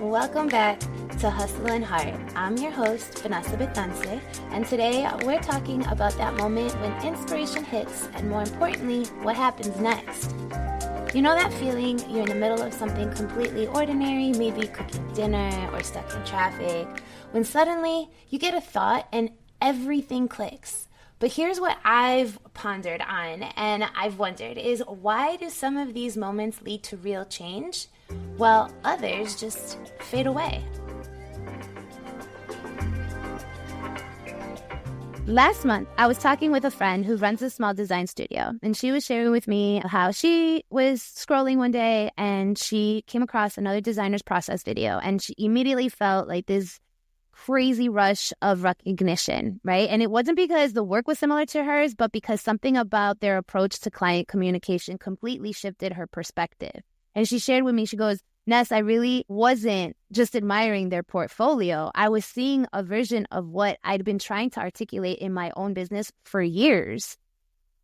Welcome back to Hustle and Heart. I'm your host, Vanessa, and today we're talking about that moment when inspiration hits and, more importantly, what happens next. You know that feeling you're in the middle of something completely ordinary, maybe cooking dinner or stuck in traffic, when suddenly you get a thought and everything clicks. But here's what I've pondered on and I've wondered is, why do some of these moments lead to real change while others just fade away? Last month, I was talking with a friend who runs a small design studio, and she was sharing with me how she was scrolling one day and she came across another designer's process video, and she immediately felt like this crazy rush of recognition, right? And it wasn't because the work was similar to hers, but because something about their approach to client communication completely shifted her perspective. And she shared with me, she goes, Ness, I really wasn't just admiring their portfolio. I was seeing a version of what I'd been trying to articulate in my own business for years.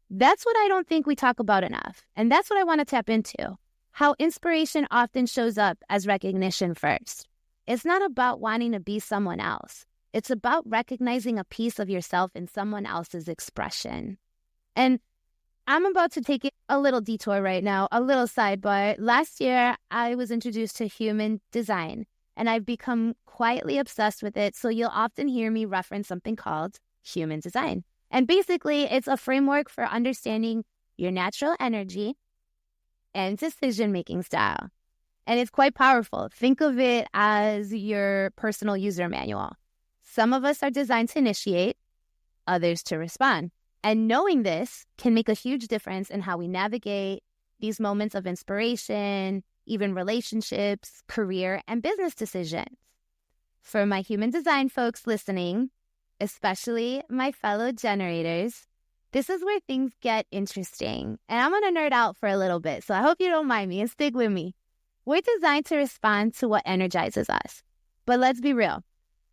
That's what I don't think we talk about enough. And that's what I want to tap into. How inspiration often shows up as recognition first. It's not about wanting to be someone else. It's about recognizing a piece of yourself in someone else's expression. And I'm about to take a little detour right now, a little sidebar. Last year, I was introduced to human design, and I've become quietly obsessed with it, so you'll often hear me reference something called human design. And basically, it's a framework for understanding your natural energy and decision-making style. And it's quite powerful. Think of it as your personal user manual. Some of us are designed to initiate, others to respond. And knowing this can make a huge difference in how we navigate these moments of inspiration, even relationships, career, and business decisions. For my human design folks listening, especially my fellow generators, this is where things get interesting. And I'm going to nerd out for a little bit, so I hope you don't mind me and stick with me. We're designed to respond to what energizes us. But let's be real.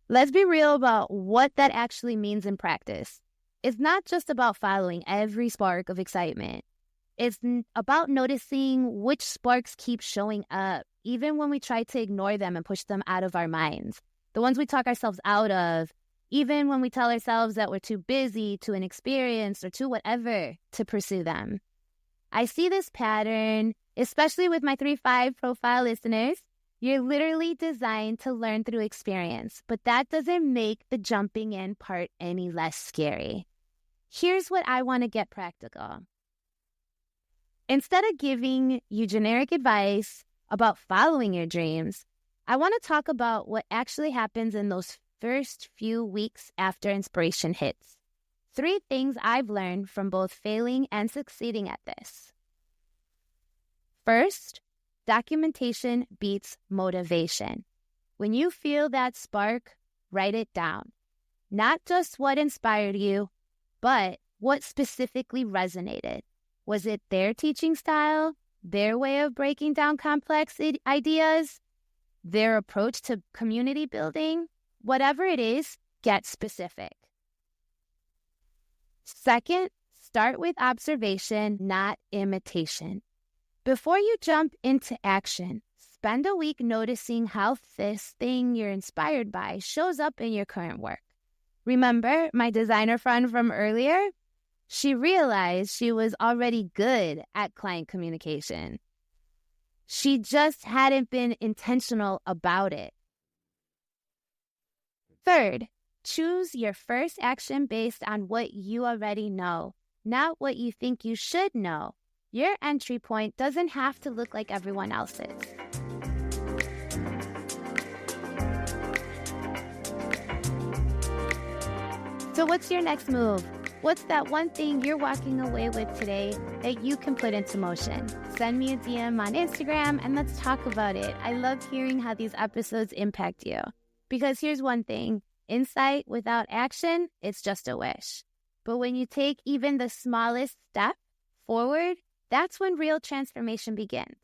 Let's be real about what that actually means in practice. It's not just about following every spark of excitement. It's about noticing which sparks keep showing up, even when we try to ignore them and push them out of our minds. The ones we talk ourselves out of, even when we tell ourselves that we're too busy, too inexperienced, or too whatever to pursue them. I see this pattern, especially with my 3-5 profile listeners. You're literally designed to learn through experience, but that doesn't make the jumping in part any less scary. Here's what I want to get practical. Instead of giving you generic advice about following your dreams, I want to talk about what actually happens in those first few weeks after inspiration hits. 3 things I've learned from both failing and succeeding at this. First, documentation beats motivation. When you feel that spark, write it down. Not just what inspired you, but what specifically resonated. Was it their teaching style, their way of breaking down complex ideas, their approach to community building? Whatever it is, get specific. Second, start with observation, not imitation. Before you jump into action, spend a week noticing how this thing you're inspired by shows up in your current work. Remember my designer friend from earlier? She realized she was already good at client communication. She just hadn't been intentional about it. Third, choose your first action based on what you already know, not what you think you should know. Your entry point doesn't have to look like everyone else's. So what's your next move? What's that one thing you're walking away with today that you can put into motion? Send me a DM on Instagram and let's talk about it. I love hearing how these episodes impact you. Because here's one thing, insight without action, it's just a wish. But when you take even the smallest step forward, that's when real transformation begins.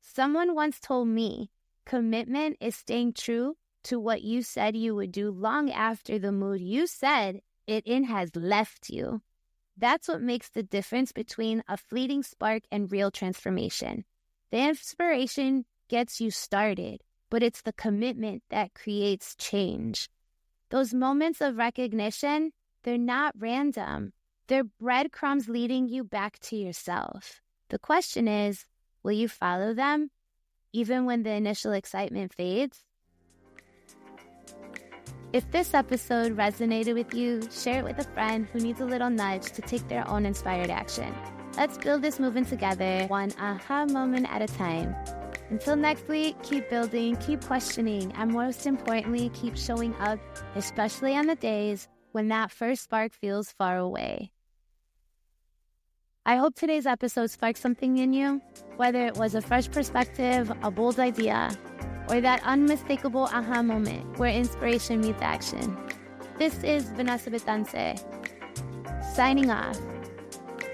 Someone once told me, commitment is staying true to what you said you would do long after the mood you said it in has left you. That's what makes the difference between a fleeting spark and real transformation. The inspiration gets you started, but it's the commitment that creates change. Those moments of recognition, they're not random. They're breadcrumbs leading you back to yourself. The question is, will you follow them, even when the initial excitement fades? If this episode resonated with you, share it with a friend who needs a little nudge to take their own inspired action. Let's build this movement together, one aha moment at a time. Until next week, keep building, keep questioning, and most importantly, keep showing up, especially on the days when that first spark feels far away. I hope today's episode sparked something in you, whether it was a fresh perspective, a bold idea, or that unmistakable aha moment where inspiration meets action. This is Vanessa Betance, signing off.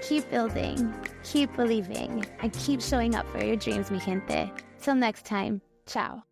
Keep building, keep believing, and keep showing up for your dreams, mi gente. Till next time, ciao.